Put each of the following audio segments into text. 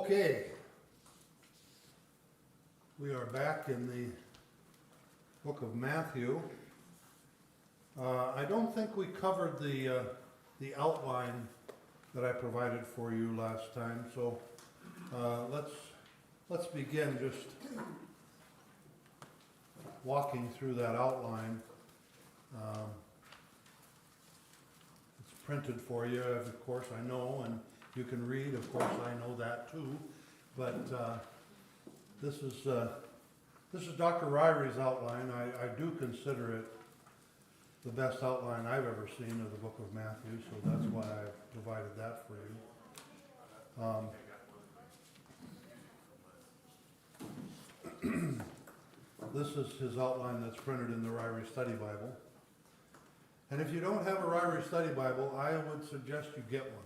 Okay. We are back in the book of Matthew. I don't think we covered the outline that I provided for you last time, so let's begin just walking through that outline. It's printed for you, of course, I know, and you can read, of course, I know that too, but this is Dr. Ryrie's outline. I do consider it the best outline I've ever seen of the book of Matthew, so that's why I provided that for you. This is his outline that's printed in the Ryrie Study Bible. And if you don't have a Ryrie Study Bible, I would suggest you get one.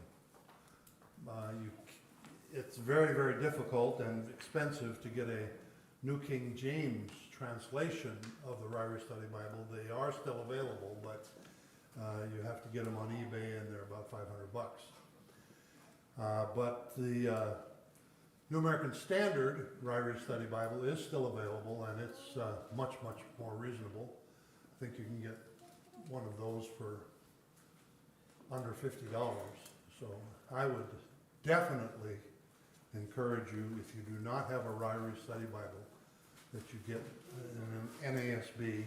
It's very, very difficult and expensive to get a New King James translation of the Ryrie Study Bible. They are still available, but you have to get them on eBay, and they're about $500. But the New American Standard Ryrie Study Bible is still available, and it's much, much more reasonable. I think you can get one of those for under $50. So I would definitely encourage you, if you do not have a Ryrie Study Bible, that you get an NASB.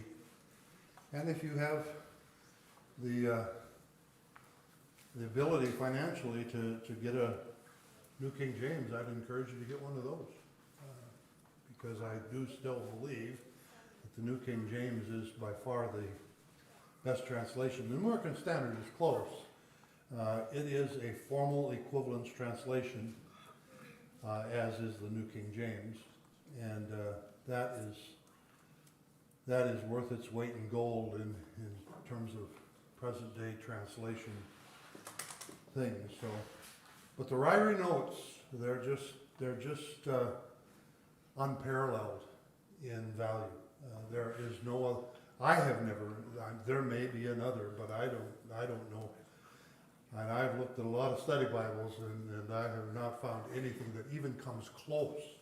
And if you have the ability financially to get a New King James, I'd encourage you to get one of those. Because I do still believe that the New King James is by far the best translation. The American Standard is close. It is a formal equivalence translation, as is the New King James, and that is worth its weight in gold in terms of present day translation things. So, but the Ryrie notes, they're just unparalleled in value. There is no, I have never. There may be another, but I don't know. And I've looked at a lot of study Bibles, and I have not found anything that even comes close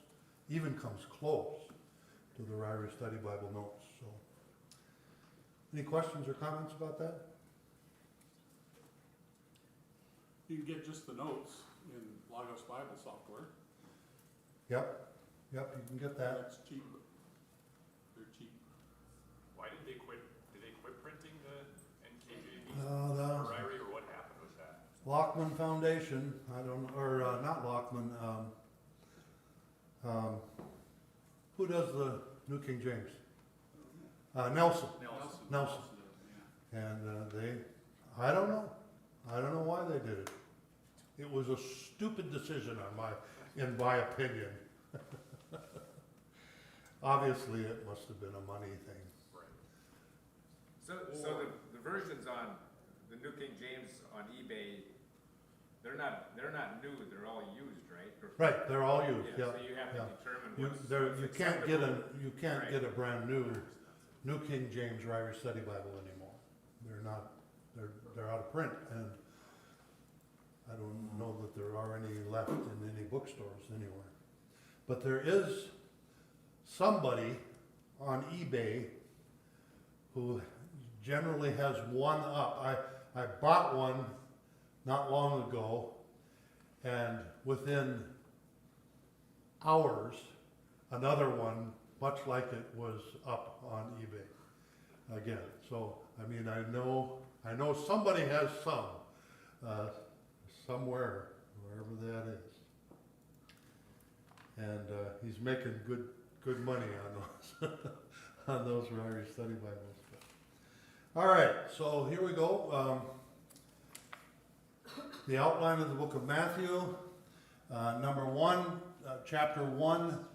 to the Ryrie Study Bible notes. So, any questions or comments about that? You can get just the notes in Logos Bible software. Yep, you can get that. That's cheap. They're cheap. Why did they quit? Did they quit printing the NKJV? The Ryrie, or what happened with that? Lockman Foundation, I don't know, or not Lockman, who does the New King James? Nelson. Nelson. And I don't know why they did it. It was a stupid decision in my opinion. Obviously, it must have been a money thing. Right. So the versions on the New King James on eBay, they're not new. They're all used, right? Right, they're all used. Yeah. Yep. So you have to determine You what's can't acceptable. get a brand new New King James Ryrie Study Bible anymore. They're out of print, and I don't know that there are any left in any bookstores anywhere. But there is somebody on eBay who generally has one up. I bought one not long ago, and within hours, another one much like it was up on eBay again. So, I mean, I know somebody has some, somewhere, wherever that is. And he's making good money on those, on those Ryrie Study Bibles. All right, so here we go. The outline of the book of Matthew, number 1, chapter 1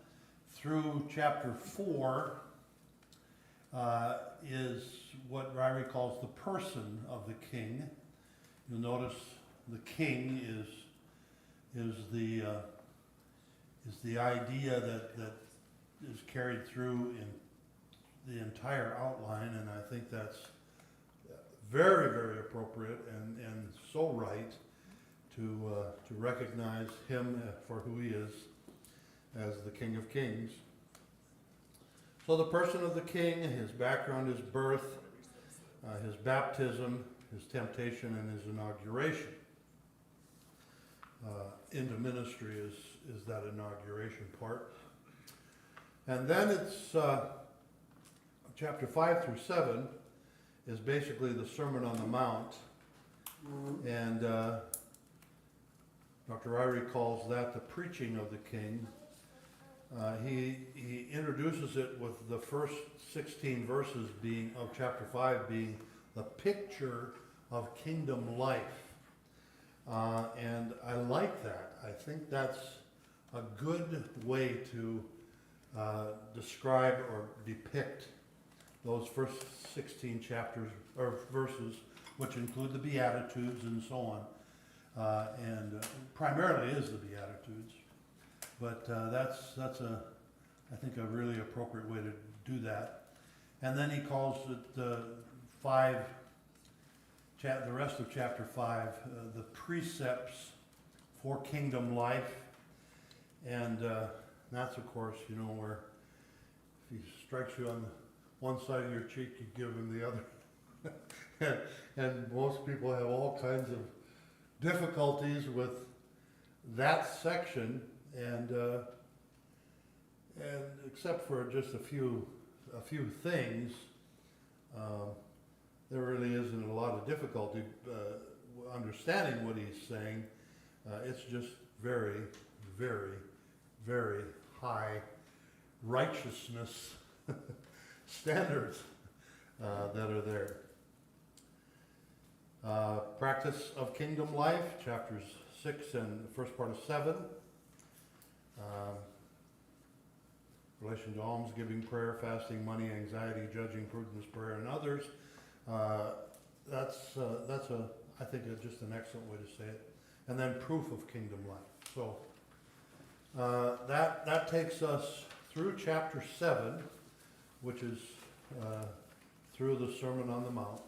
through chapter 4 is what Ryrie calls the person of the king. You'll notice the king is the idea that is carried through in the entire outline, and I think that's very, very appropriate and so right to recognize him for who he is as the King of Kings. So the person of the king, his background, his birth, his baptism, his temptation, and his inauguration into ministry is that inauguration part. And then it's chapter 5 through 7 is basically the Sermon on the Mount. And Dr. Ryrie calls that the preaching of the king. He introduces it with the first 16 verses of chapter 5 being the picture of kingdom life. And I like that. I think that's a good way to describe or depict those first 16 chapters or verses, which include the Beatitudes and so on, and primarily is the Beatitudes. But that's I think a really appropriate way to do that. And then he calls it the rest of chapter 5, the precepts for kingdom life. And that's, of course, where if he strikes you on one side of your cheek, you give him the other. and most people have all kinds of difficulties with that section, and except for just a few things, there really isn't a lot of difficulty understanding what he's saying. It's just very, very, very high righteousness standards that are there. Practice of kingdom life, chapters 6 and the first part of 7. Relation to almsgiving, prayer, fasting, money, anxiety, judging, prudence, prayer, and others. That's I think just an excellent way to say it. And then proof of kingdom life. So that takes us through chapter 7, which is through the Sermon on the Mount.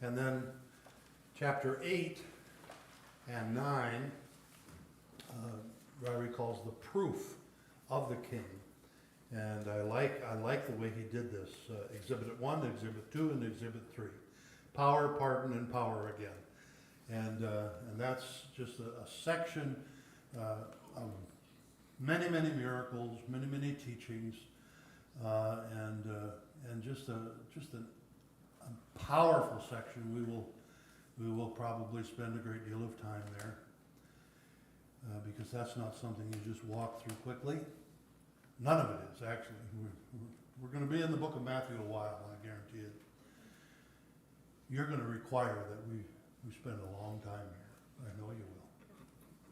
And then chapter 8 and 9, Ryrie calls the proof of the king. And I like the way he did this. Exhibit 1, Exhibit 2, and Exhibit 3. Power, pardon, and power again. And that's just a section of many, many miracles, many, many teachings, and just a powerful section. We will probably spend a great deal of time there because that's not something you just walk through quickly. None of it is, actually. We're going to be in the book of Matthew a while, I guarantee it. You're going to require that we spend a long time here. I know you will.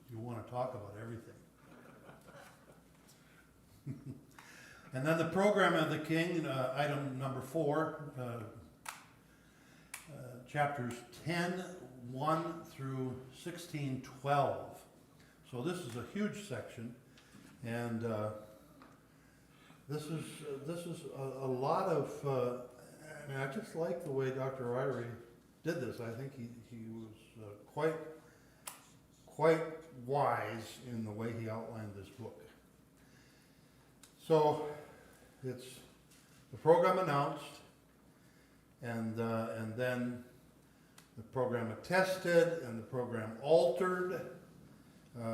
You want to talk about everything. And then the program of the king, item number 4, chapters 10:1 through 16:12. So this is a huge section, and this is a lot of. And I just like the way Dr. Ryrie did this. I think he was quite wise in the way he outlined this book. So it's the program announced, and then the program attested, and the program altered,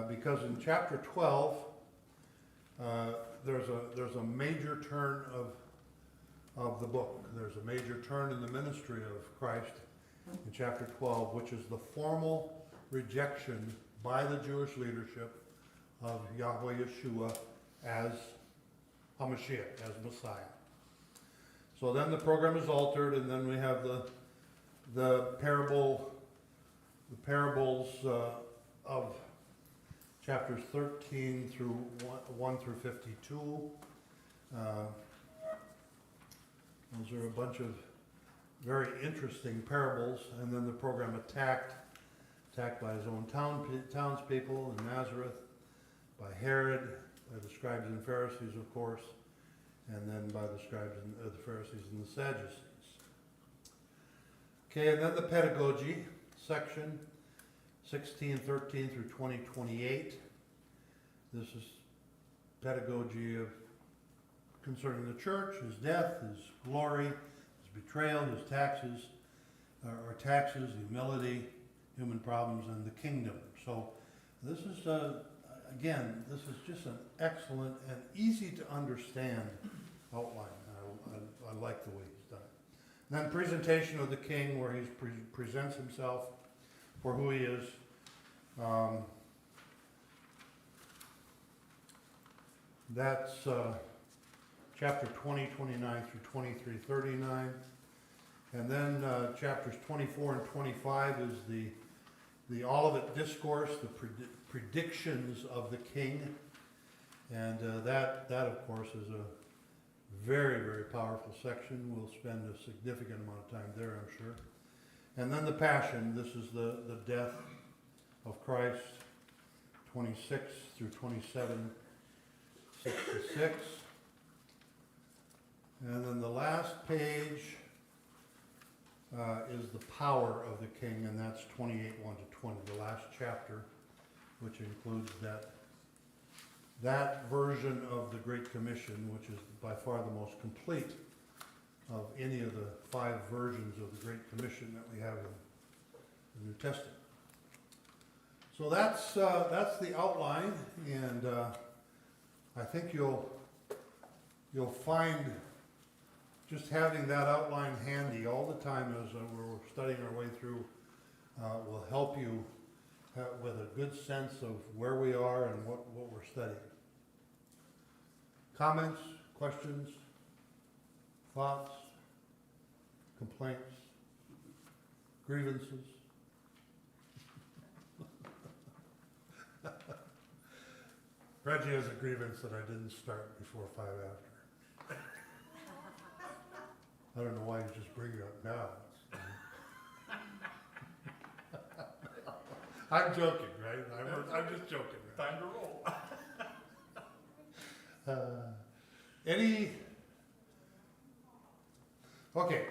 because in chapter 12 there's a major turn of the book. There's a major turn in the ministry of Christ in chapter 12, which is the formal rejection by the Jewish leadership of Yahweh Yeshua as HaMashiach, as Messiah. So then the program is altered, and then we have the parables of chapters 13 through 1 through 52. Those are a bunch of very interesting parables, and then the program attacked by his own townspeople in Nazareth, by Herod, by the scribes and Pharisees, of course, and then by the scribes and the Pharisees and the Sadducees. Okay, and then the pedagogy section, 1613 through 2028. This is pedagogy of concerning the church, his death, his glory, his betrayal, his taxes, humility, human problems, and the kingdom. So this is, again, this is just an excellent and easy to understand outline. I like the way he's done it. And then presentation of the king, where he presents himself for who he is. That's chapter 20, 29 through 23, 39. And then chapters 24 and 25 is the Olivet Discourse, the predictions of the king. And that of course is a very, very powerful section. We'll spend a significant amount of time there, I'm sure. And then the Passion, this is the death of Christ, 26 through 27, 66. And then the last page is the power of the king, and that's 28, 1 to 20, the last chapter, which includes that version of the Great Commission, which is by far the most complete of any of the 5 versions of the Great Commission that we have in the New Testament. So that's the outline, and I think you'll find just having that outline handy all the time as we're studying our way through will help you with a good sense of where we are and what we're studying. Comments, questions, thoughts, complaints, grievances? Reggie has a grievance that I didn't start before 5 after. I don't know why you just bring it up now. I'm joking, right? I'm just joking. Right? Time to roll. Okay,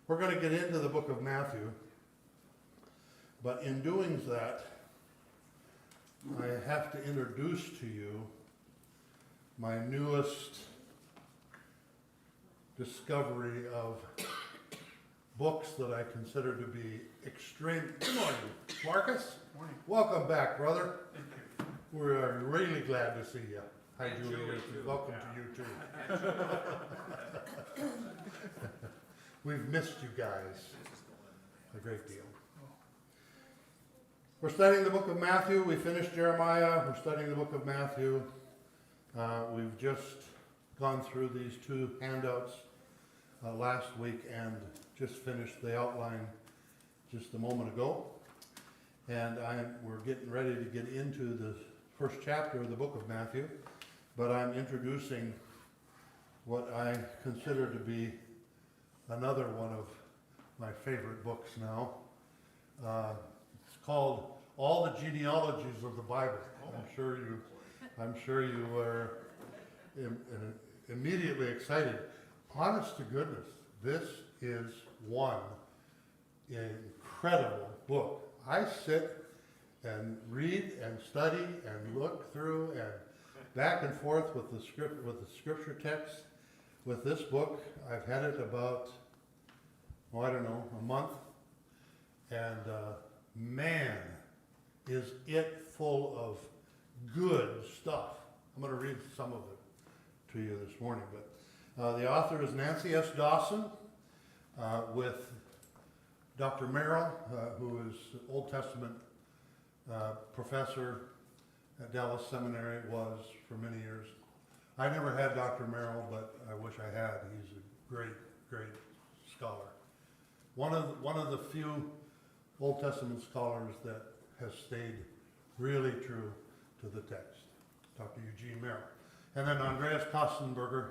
we're going to get into the book of Matthew, but in doing that, I have to introduce to you my newest discovery of books that I consider to be extreme. Good morning, Marcus. Morning. Welcome back, brother. Thank you. We're really glad to see you. Hi, And Julie. Julie, too. Welcome Yeah. to you too. We've missed you guys a great deal. We're studying the book of Matthew. We finished Jeremiah. We're studying the book of Matthew. We've just gone through these 2 handouts last week and just finished the outline just a moment ago. And we're getting ready to get into the first chapter of the book of Matthew, but I'm introducing what I consider to be another one of my favorite books now. It's called All the Genealogies of the Bible. I'm sure you are immediately excited. Honest to goodness, this is one incredible book. I sit and read and study and look through and back and forth with the scripture text. With this book, I've had it about, a month, and man, is it full of good stuff. I'm going to read some of it to you this morning, but the author is Nancy S. Dawson, with Dr. Merrill, who is Old Testament professor at Dallas Seminary, was for many years. I never had Dr. Merrill, but I wish I had. He's a great, great scholar. One of the few Old Testament scholars that has stayed really true to the text, Dr. Eugene Merrill. And then Andreas Kostenberger,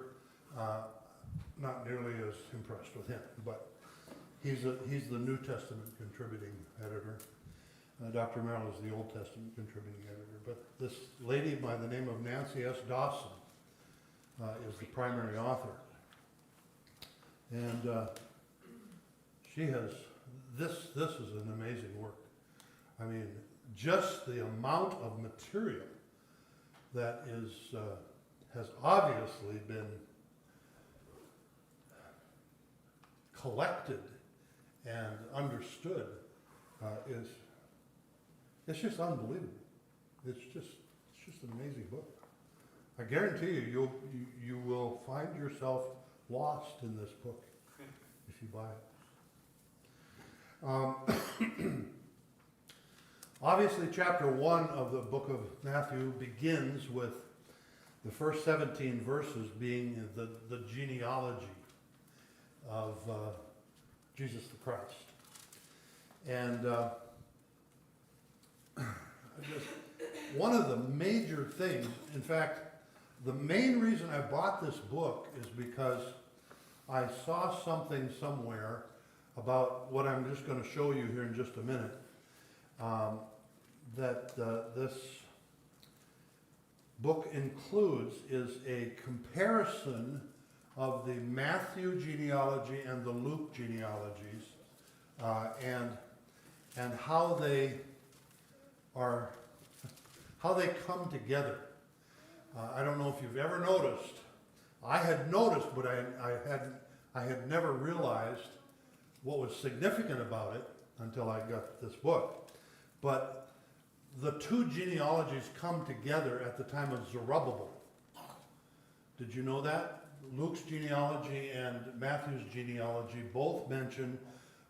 not nearly as impressed with him, but he's the New Testament contributing editor. Dr. Merrill is the Old Testament contributing editor. But this lady by the name of Nancy S. Dawson is the primary author. And she has, this is an amazing work. I mean, just the amount of material that is, has obviously been collected and understood it's just unbelievable. It's just an amazing book. I guarantee you will find yourself lost in this book if you buy it. Obviously, chapter 1 of the book of Matthew begins with the first 17 verses being the genealogy of Jesus the Christ. And one of the major things, in fact, the main reason I bought this book is because I saw something somewhere about what I'm just going to show you here in just a minute, that this book includes is a comparison of the Matthew genealogy and the Luke genealogies, and how they come together. I don't know if you've ever noticed. I had noticed, but I had never realized what was significant about it until I got this book. But the two genealogies come together at the time of Zerubbabel. Did you know that? Luke's genealogy and Matthew's genealogy both mention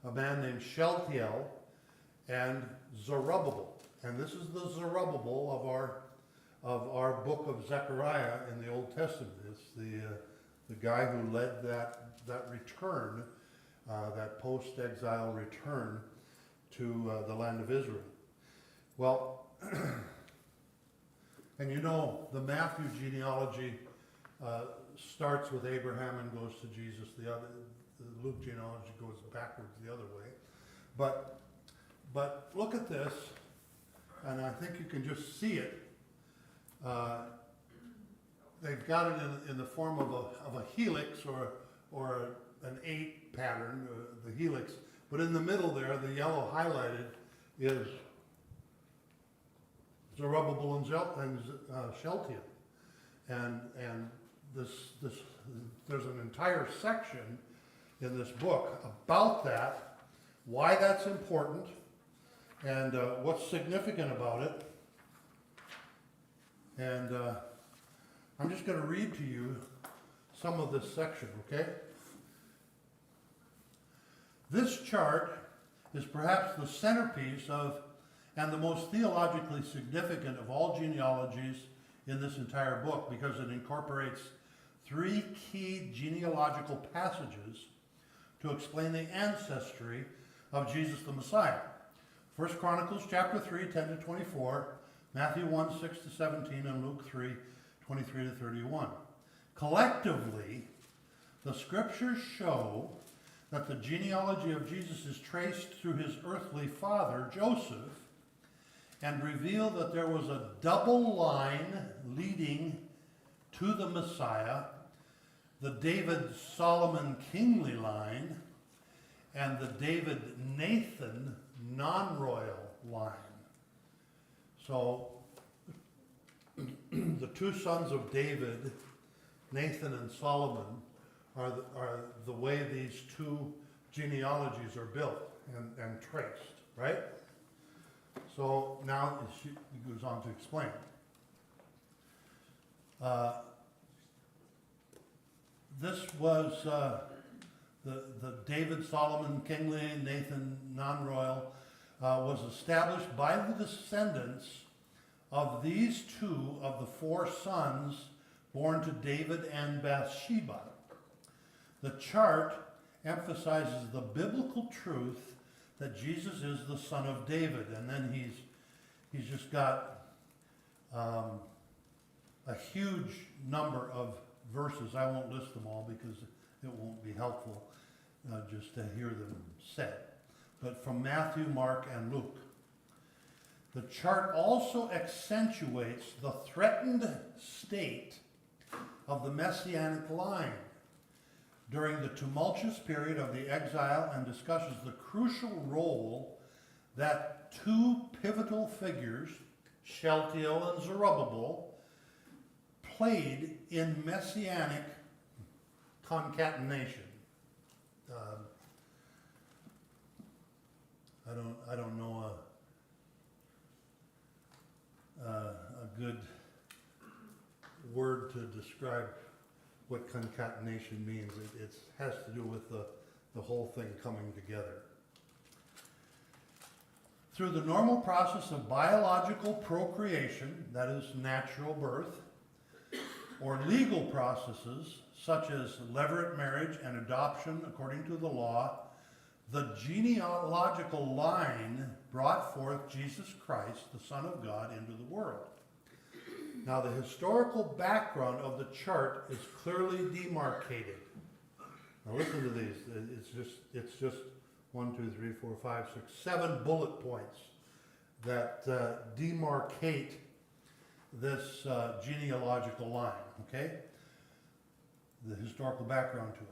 a man named Shealtiel and Zerubbabel. And this is the Zerubbabel of our book of Zechariah in the Old Testament. It's the guy who led that return, that post-exile return to the land of Israel. Well, and you know, the Matthew genealogy starts with Abraham and goes to Jesus. The Luke genealogy goes backwards the other way. But look at this, and I think you can just see it. They've got it in the form of a helix or an 8 pattern, the helix. But in the middle there, the yellow highlighted is Zerubbabel and Shealtiel. And this there's an entire section in this book about that, why that's important, and what's significant about it. And I'm just going to read to you some of this section, okay? This chart is perhaps the centerpiece of, and the most theologically significant of all genealogies in this entire book, because it incorporates 3 key genealogical passages to explain the ancestry of Jesus the Messiah. 1 Chronicles chapter 3, 10 to 24, Matthew 1, 6 to 17, and Luke 3, 23 to 31. Collectively, the scriptures show that the genealogy of Jesus is traced through his earthly father, Joseph, and reveal that there was a double line leading to the Messiah, the David-Solomon kingly line, and the David-Nathan non-royal line. So, the 2 sons of David, Nathan and Solomon, are the way these 2 genealogies are built and traced, right? So now he goes on to explain. This was the David-Solomon kingly, Nathan non-royal, was established by the descendants of these 2 of the 4 sons born to David and Bathsheba. The chart emphasizes the biblical truth that Jesus is the son of David, and then he's just got a huge number of verses. I won't list them all because it won't be helpful just to hear them said. But from Matthew, Mark, and Luke. The chart also accentuates the threatened state of the Messianic line during the tumultuous period of the exile and discusses the crucial role that two pivotal figures, Shealtiel and Zerubbabel, played in messianic concatenation. I don't know a good word to describe what concatenation means. It has to do with the whole thing coming together. Through the normal process of biological procreation, that is natural birth, or legal processes such as levirate marriage and adoption according to the law, the genealogical line brought forth Jesus Christ, the Son of God, into the world. Now, the historical background of the chart is clearly demarcated. Now, listen to these. It's just 1, 2, 3, 4, 5, 6, 7 bullet points that demarcate this genealogical line, okay? The historical background to it.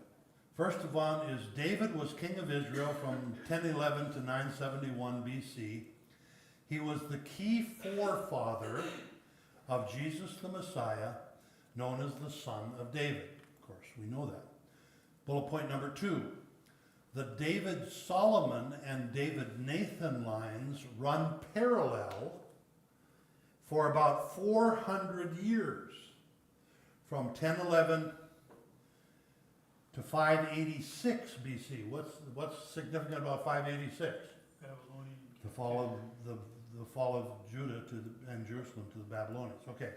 First of all is David was king of Israel from 1011 to 971 BC. He was the key forefather of Jesus the Messiah, known as the Son of David. Of course, we know that. Bullet point number 2. The David-Solomon and David-Nathan lines run parallel for about 400 years, from 1011 to 586 BC. What's significant about 586? Babylonian. The fall of Judah and Jerusalem to the Babylonians. Okay,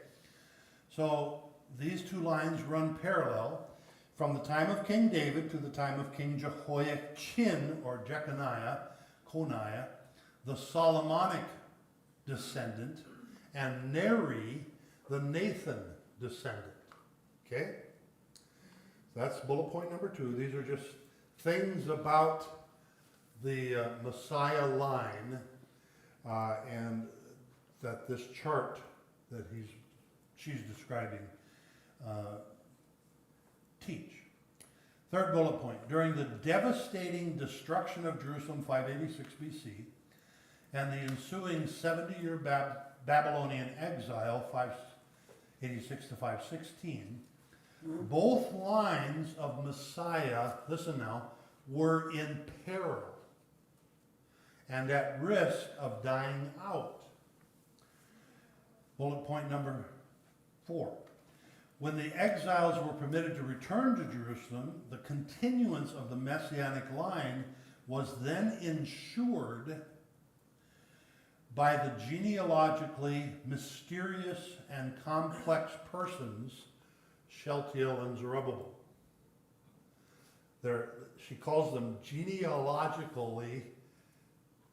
so these two lines run parallel from the time of King David to the time of King Jehoiachin, or Coniah, the Solomonic descendant, and Neri, the Nathan descendant. Okay? That's bullet point number 2. These are just things about the Messiah line, and that this chart that she's describing teach. Third bullet point. During the devastating destruction of Jerusalem, 586 BC, and the ensuing 70-year Babylonian exile, 586 to 516, both lines of Messiah, listen now, were in peril and at risk of dying out. Bullet point number 4. When the exiles were permitted to return to Jerusalem, the continuance of the Messianic line was then ensured by the genealogically mysterious and complex persons Shealtiel and Zerubbabel. She calls them genealogically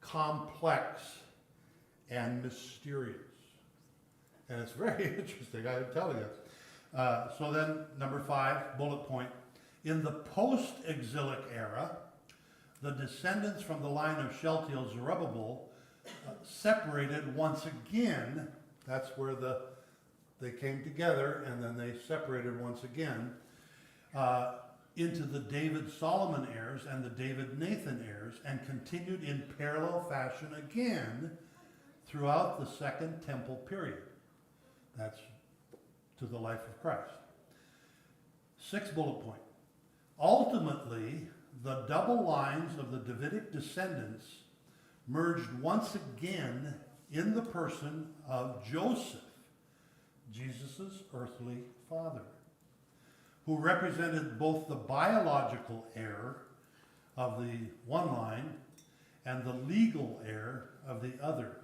complex and mysterious. And it's very interesting, I'm telling you. So then, number 5, bullet point. In the post-exilic era, the descendants from the line of Shealtiel Zerubbabel separated once again. That's where they came together, and then they separated once again into the David-Solomon heirs and the David-Nathan heirs, and continued in parallel fashion again throughout the Second Temple period. That's to the life of Christ. 6th bullet point. Ultimately, the double lines of the Davidic descendants merged once again in the person of Joseph, Jesus' earthly father, who represented both the biological heir of the one line and the legal heir of the other.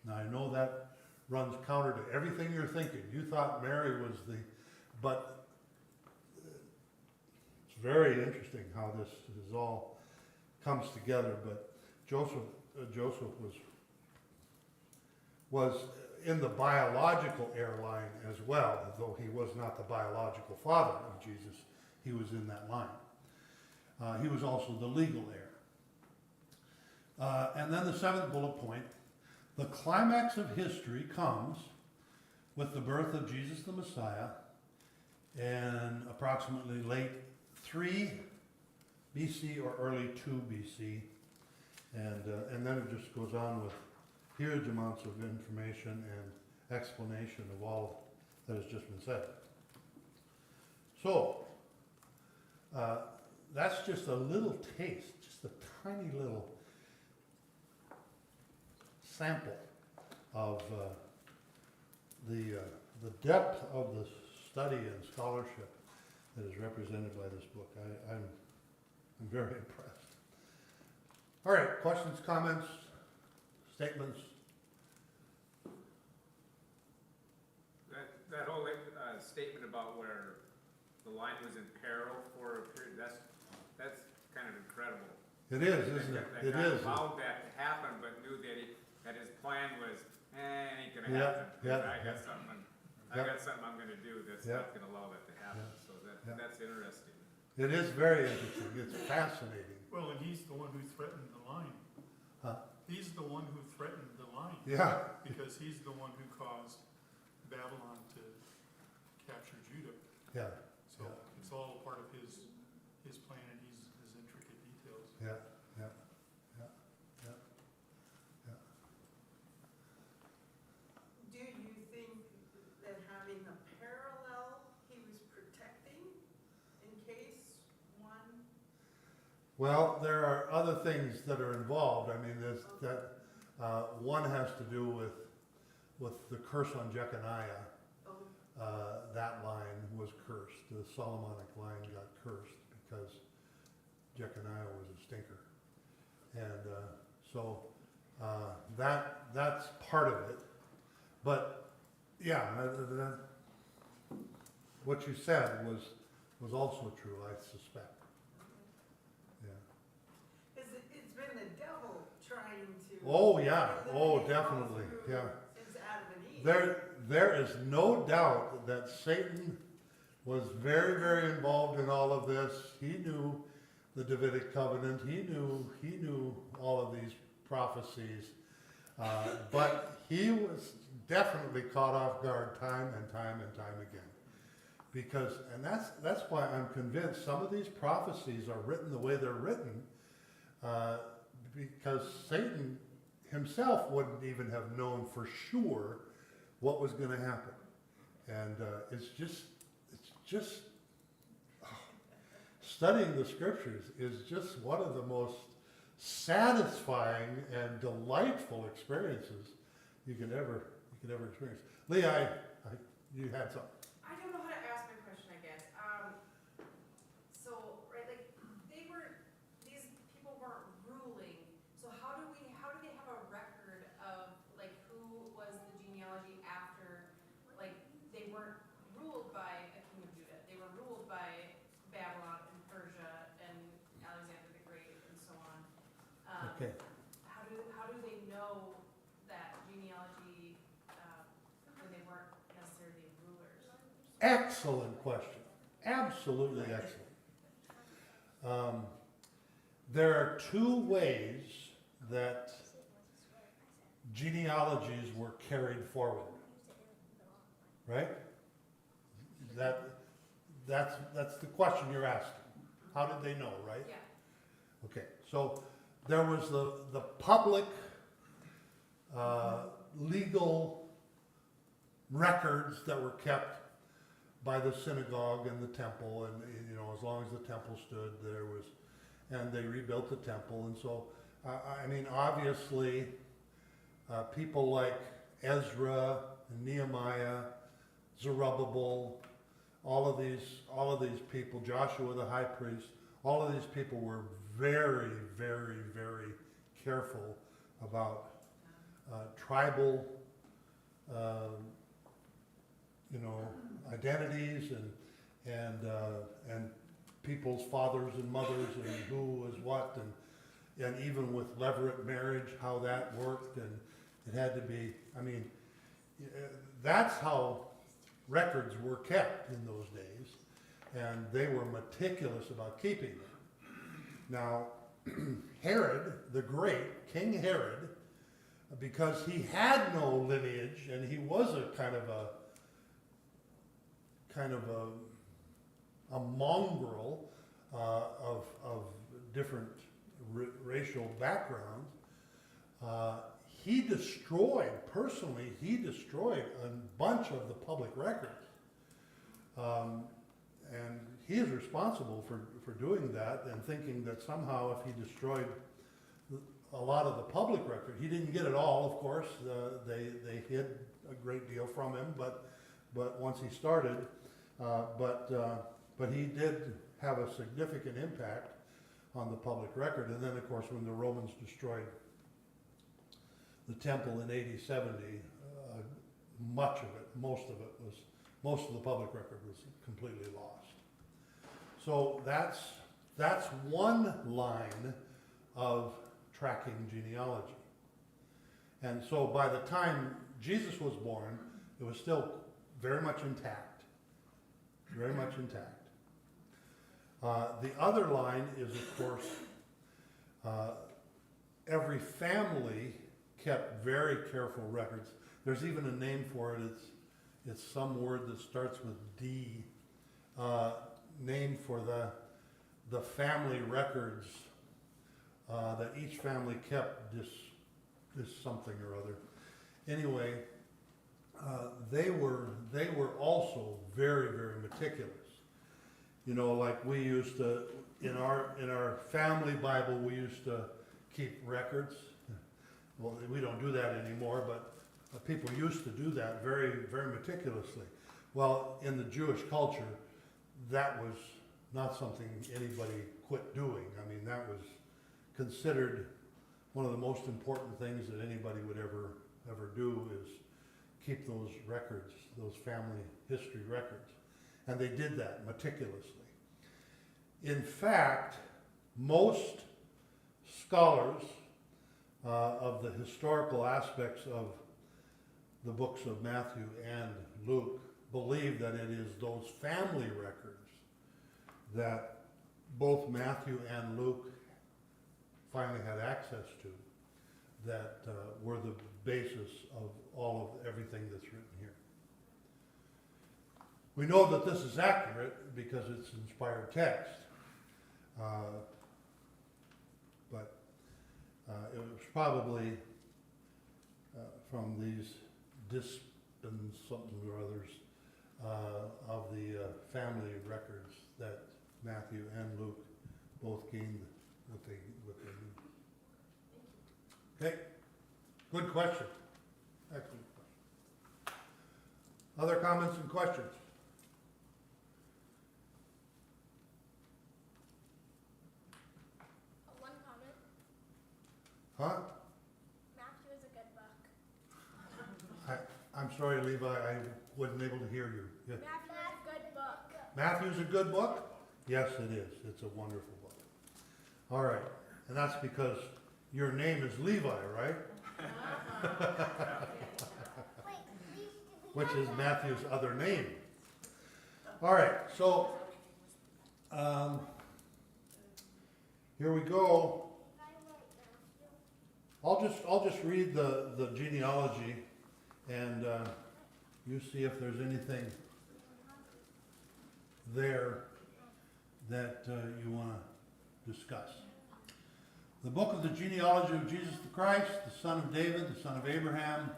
Now, I know that runs counter to everything you're thinking. You thought Mary was but it's very interesting how this all comes together. But Joseph was in the biological heir line as well, though he was not the biological father of Jesus. He was in that line. He was also the legal heir. And then the 7th bullet point. The climax of history comes with the birth of Jesus the Messiah in approximately late 3 BC or early 2 BC. And then it just goes on with huge amounts of information and explanation of all that has just been said. So, that's just a little taste, just a tiny little sample of the depth of the study and scholarship that is represented by this book. I'm very impressed. All right, questions, comments, statements? That whole statement about where the line was in peril for a period, that's kind of incredible. It is, isn't it? That It God is. allowed that to happen, but knew that his plan was, it ain't gonna Yeah, happen. yeah, I got yeah. something, Yeah. I'm gonna do that's Yeah. not gonna allow that to happen, Yeah. so Yeah. that's interesting. It is very interesting. It's fascinating. Well, and he's the one who threatened the line. Huh? He's the one who threatened the line, Yeah, because he's the one who caused Babylon to capture Judah. yeah, So Yeah. it's all part of his plan and his intricate details. yeah, yeah, yeah, yeah, yeah. Do you think that having a parallel, he was protecting in case one? Well, there are other things that are involved. I mean, there's that, one has to do with the curse on Jeconiah. Oh, That line was cursed. The Solomonic line got cursed because Jeconiah was a stinker. And so that's part of it. But yeah, what you said was also true, I suspect. Yeah. it's been the devil trying to. Oh yeah. Oh, eliminate all definitely. through Yeah. Since Adam and Eve. There is no doubt that Satan was very, very involved in all of this. He knew the Davidic covenant. He knew all of these prophecies. But he was definitely caught off guard time and time and time again. Because, and that's why I'm convinced some of these prophecies are written the way they're written, because Satan himself wouldn't even have known for sure what was going to happen. And it's just studying the scriptures is just one of the most satisfying and delightful experiences you can ever experience. Lee, you had something. I don't know how to ask my question, I guess. So, right, like, these people weren't ruling, so how do they have a record of, like, who was the genealogy after, like, they weren't ruled by a king of Judah, they were ruled by Babylon and Persia and Alexander the Great and so on. Okay. How do they know that genealogy, when they weren't necessarily rulers? Excellent question. Absolutely excellent. There are two ways that genealogies were carried forward. Right? That's the question you're asking. How did they know, right? Yeah. Okay, so there was the public legal records that were kept by the synagogue and the temple, and as long as the temple stood, and they rebuilt the temple, and so I mean, obviously, people like Ezra and Nehemiah, Zerubbabel, all of these people, Joshua the high priest, all of these people were very, very, very careful about tribal, identities and people's fathers and mothers and who was what, and even with levirate marriage, how that worked, and it had to be. I mean, that's how records were kept in those days, and they were meticulous about keeping them. Now, Herod the Great, King Herod, because he had no lineage and he was a kind of a mongrel of different racial backgrounds, he destroyed, personally, he destroyed a bunch of the public records. And he is responsible for doing that and thinking that somehow if he destroyed a lot of the public record, he didn't get it all, of course, they hid a great deal from him, but once he started, but he did have a significant impact on the public record. And then, of course, when the Romans destroyed the temple in AD 70, much of it, most of the public record was completely lost. So that's one line of tracking genealogy. And so by the time Jesus was born, it was still very much intact. Very much intact. The other line is, of course, every family kept very careful records. There's even a name for it. It's some word that starts with D, name for the family records that each family kept. This something or other. Anyway, they were also very, very meticulous. You know, like we used to, in our family Bible, we used to keep records. Well, we don't do that anymore, but people used to do that very, very meticulously. Well, in the Jewish culture, that was not something anybody quit doing. I mean, that was considered one of the most important things that anybody would ever do, is keep those records, those family history records. And they did that meticulously. In fact, most scholars of the historical aspects of the books of Matthew and Luke believe that it is those family records that both Matthew and Luke finally had access to that were the basis of all of everything that's written here. We know that this is accurate because it's inspired text, but it was probably from these dispens something or others of the family records that Matthew and Luke both gained what they knew. Okay, good question. Excellent question. Other comments and questions? One comment. Huh? Matthew is a good book. I'm sorry, Levi, I wasn't able to hear you. Yeah. Matthew is a good book. Matthew's a good book? Yes, it is. It's a wonderful book. All right, and that's because your name is Levi, right? Which is Matthew's other name. All right, so here we go. I'll just read the genealogy, and you see if there's anything there that you want to discuss. The book of the genealogy of Jesus the Christ, the son of David, the son of Abraham.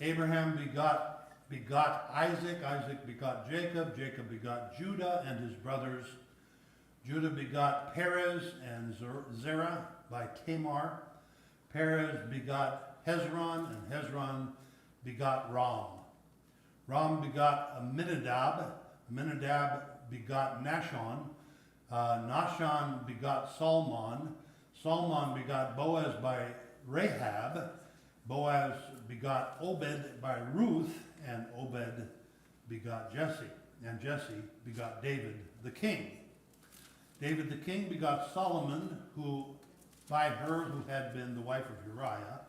Abraham begot Isaac, Isaac begot Jacob, Jacob begot Judah and his brothers. Judah begot Perez and Zerah by Tamar. Perez begot Hezron, and Hezron begot Ram. Ram begot Amminadab. Amminadab begot Nahshon. Nahshon begot Salmon. Salmon begot Boaz by Rahab. Boaz begot Obed by Ruth, and Obed begot Jesse. And Jesse begot David the king. David the king begot Solomon, who by her who had been the wife of Uriah.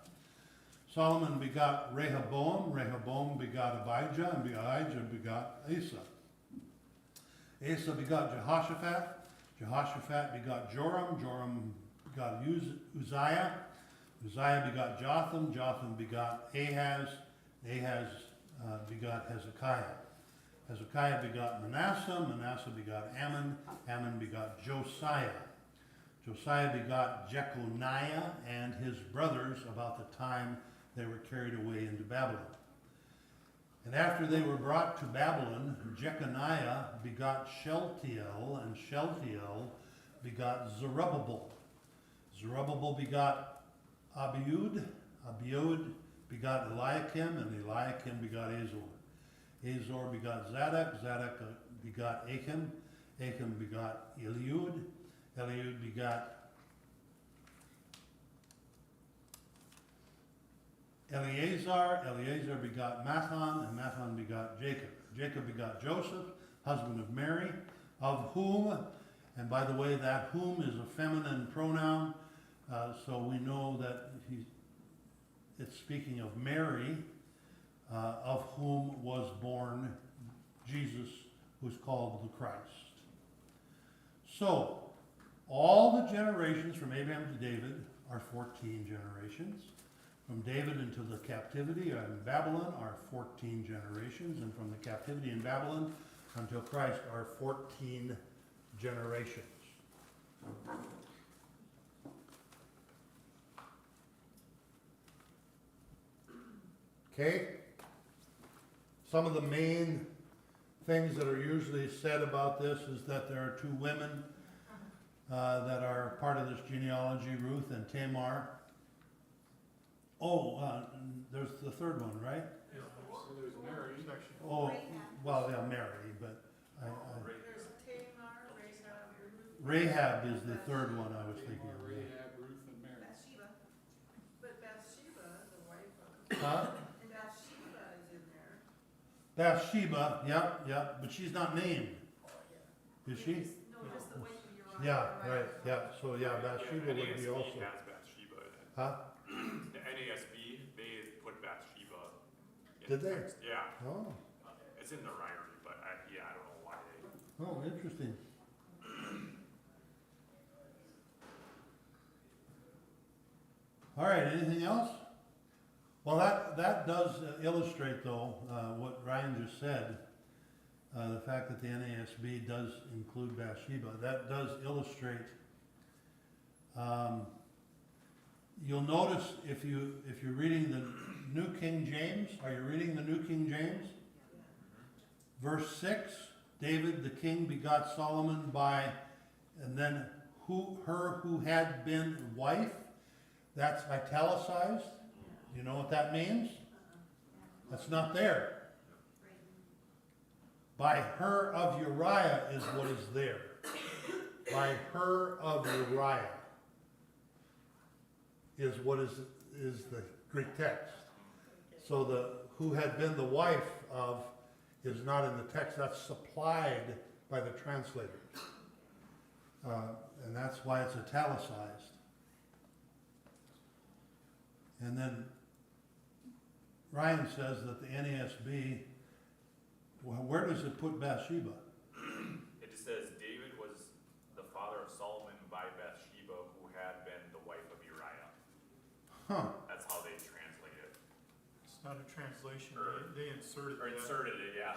Solomon begot Rehoboam. Rehoboam begot Abijah, and Abijah begot Asa. Asa begot Jehoshaphat. Jehoshaphat begot Joram. Joram begot Uzziah. Uzziah begot Jotham. Jotham begot Ahaz. Ahaz begot Hezekiah. Hezekiah begot Manasseh. Manasseh begot Ammon. Ammon begot Josiah. Josiah begot Jeconiah and his brothers about the time they were carried away into Babylon. And after they were brought to Babylon, Jeconiah begot Shealtiel, and Shealtiel begot Zerubbabel. Zerubbabel begot Abiud, Abiud begot Eliakim, and Eliakim begot Azor. Azor begot Zadok, Zadok begot Achim, Achim begot Eliud, Eliud begot Eleazar, Eleazar begot Matthan, and Matthan begot Jacob. Jacob begot Joseph, husband of Mary, of whom, and by the way, that whom is a feminine pronoun, so we know that it's speaking of Mary, of whom was born Jesus, who's called the Christ. So, all the generations from Abraham to David are 14 generations. From David into the captivity in Babylon are 14 generations, and from the captivity in Babylon until Christ are 14 generations. Okay? Some of the main things that are usually said about this is that there are two women that are part of this genealogy, Ruth and Tamar. Oh, there's the third one, right? So there's Mary. Oh, well, yeah, Mary, but There's Tamar, Rahab, Rahab is the third one I was thinking of. Rahab, Ruth, and Mary. Bathsheba. But Bathsheba, the wife of, Huh? and Bathsheba is in there. Bathsheba, yep, but she's not named, is she? No, just the wife of Uriah. Yeah, right, yeah, so yeah, Bathsheba would be NASB also. has Bathsheba in it. Huh? The NASB, they put Bathsheba in Did the they? text. Yeah, Oh, it's in the Ryrie, but I don't know why they. oh, interesting. All right, anything else? Well, that does illustrate, though, what Ryan just said. The fact that the NASB does include Bathsheba, that does illustrate. You'll notice if you're reading the New King James, are you reading the New King James? Verse 6, David the king begot Solomon by, and then her who had been wife. That's italicized. You know what that means? That's not there. By her of Uriah is what is there. By her of Uriah is what is the Greek text. So the who had been the wife of is not in the text. That's supplied by the translator. And that's why it's italicized. And then Ryan says that the NASB, well, where does it put Bathsheba? It just says David was the father of Solomon by Bathsheba, who had been the wife of Uriah. Huh. That's how they translate it. It's not a translation, Or- they inserted Or that. inserted it, yeah.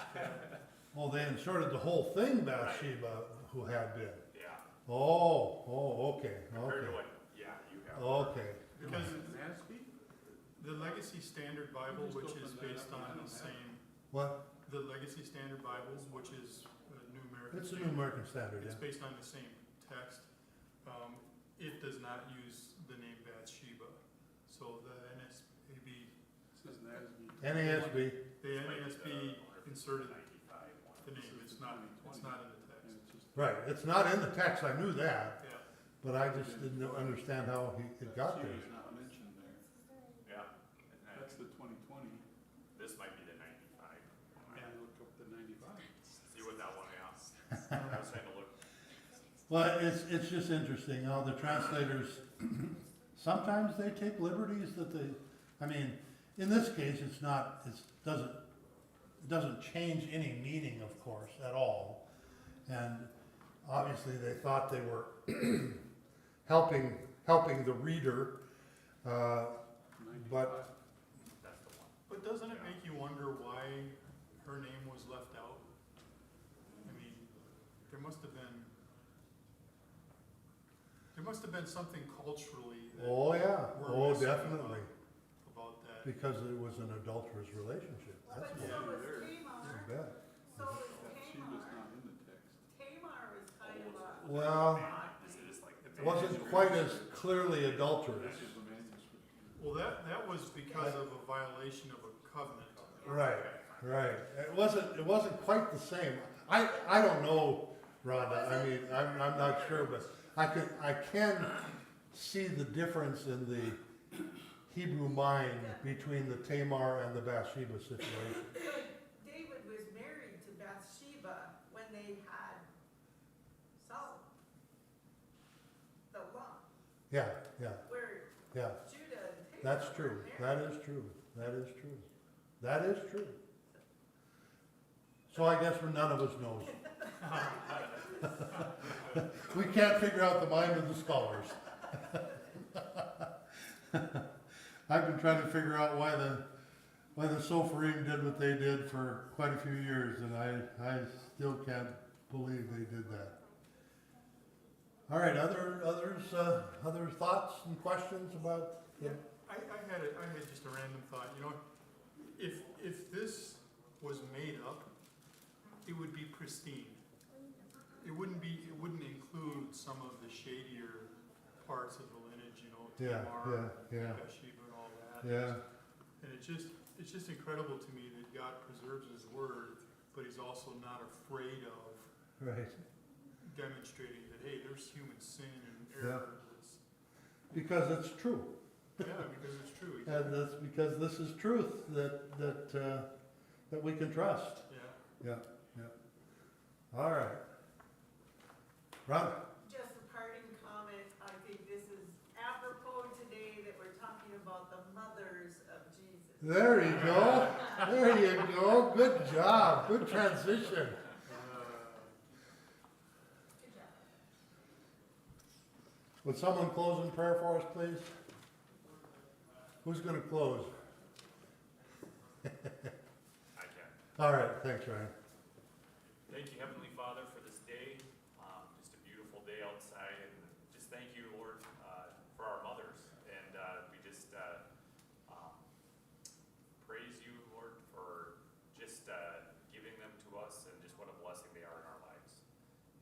Well, they inserted the whole thing, Bathsheba, who had been. Yeah. Oh, okay, Compared to okay, what, yeah, you have. okay. Because NASB? the Legacy Standard Bible, Just which open is that based up and I on don't the have same, What? the Legacy Standard Bible, which is a New American It's a Standard. New American Standard, It's yeah. based on the same text. It does not use the name Bathsheba. So the NSAB, This is NASB. NASB, the NASB inserted 95 one. the name, it's not in the text. And it's just. right, it's not in the text, I knew that, Yeah, but I just didn't understand how it got there. Sheba's not mentioned there. Yeah. And then That's the 2020. this might be the 95. And look up the 95. See what that one is. I was trying to look. Well, it's just interesting how the translators, sometimes they take liberties that they, I mean, in this case, it doesn't change any meaning, of course, at all. And obviously they thought they were helping the reader, but 95. That's the one. but doesn't it make you wonder why her name was left out? I mean, there must have been something culturally that oh yeah, we're oh missing definitely. about that. because it was an adulterous relationship. That's But what, so is you Tamar, bet. so is Bathsheba's Tamar. not in the text. Tamar is kind of a, Well, Is it just like the it wasn't quite as clearly adulterous. That is the manuscript. Well, that was because of a violation of a covenant. Right, right. It wasn't quite the same. I don't know, Rhonda, I mean, I'm not sure, but I can see the difference in the Hebrew mind between the Tamar and the Bathsheba situation. David was married to Bathsheba when they had Solomon. The law, Yeah, yeah, where yeah. Judah and Tamar That's were true. married. That is true. That is true. That is true. So I guess none of us knows. We can't figure out the mind of the scholars. I've been trying to figure out why the Sopharim did what they did for quite a few years, and I still can't believe they did that. All right, other thoughts and questions about the, I had just a random thought, you know, if this was made up, it would be pristine. It wouldn't include some of the shadier parts of the lineage, you know, Tamar, yeah, Bathsheba and all that. yeah, And it's just incredible to me that God preserves his word, but he's also not afraid of right. demonstrating that, hey, there's human sin and error. Because it's true. Yeah, because it's true. And that's because this is truth that we can trust. Yeah. All right. Ron? Just a parting comment, I think this is apropos today that we're talking about the mothers of Jesus. There you go. There you go. Good job. Good transition. Good job. Would someone close in prayer for us, please? Who's going to close? I can. All right. Thanks, Ryan. Thank you, Heavenly Father, for this day, just a beautiful day outside, and just thank you, Lord, for our mothers, and we just praise you, Lord, for just giving them to us, and just what a blessing they are in our lives,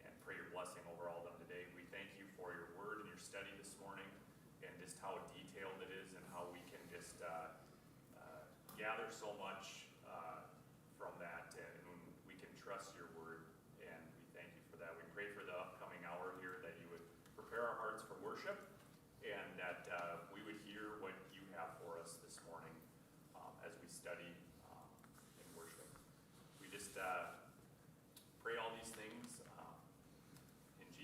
and pray your blessing over all of them today. We thank you for your word and your study this morning, and just how detailed it is, and how we can just gather so much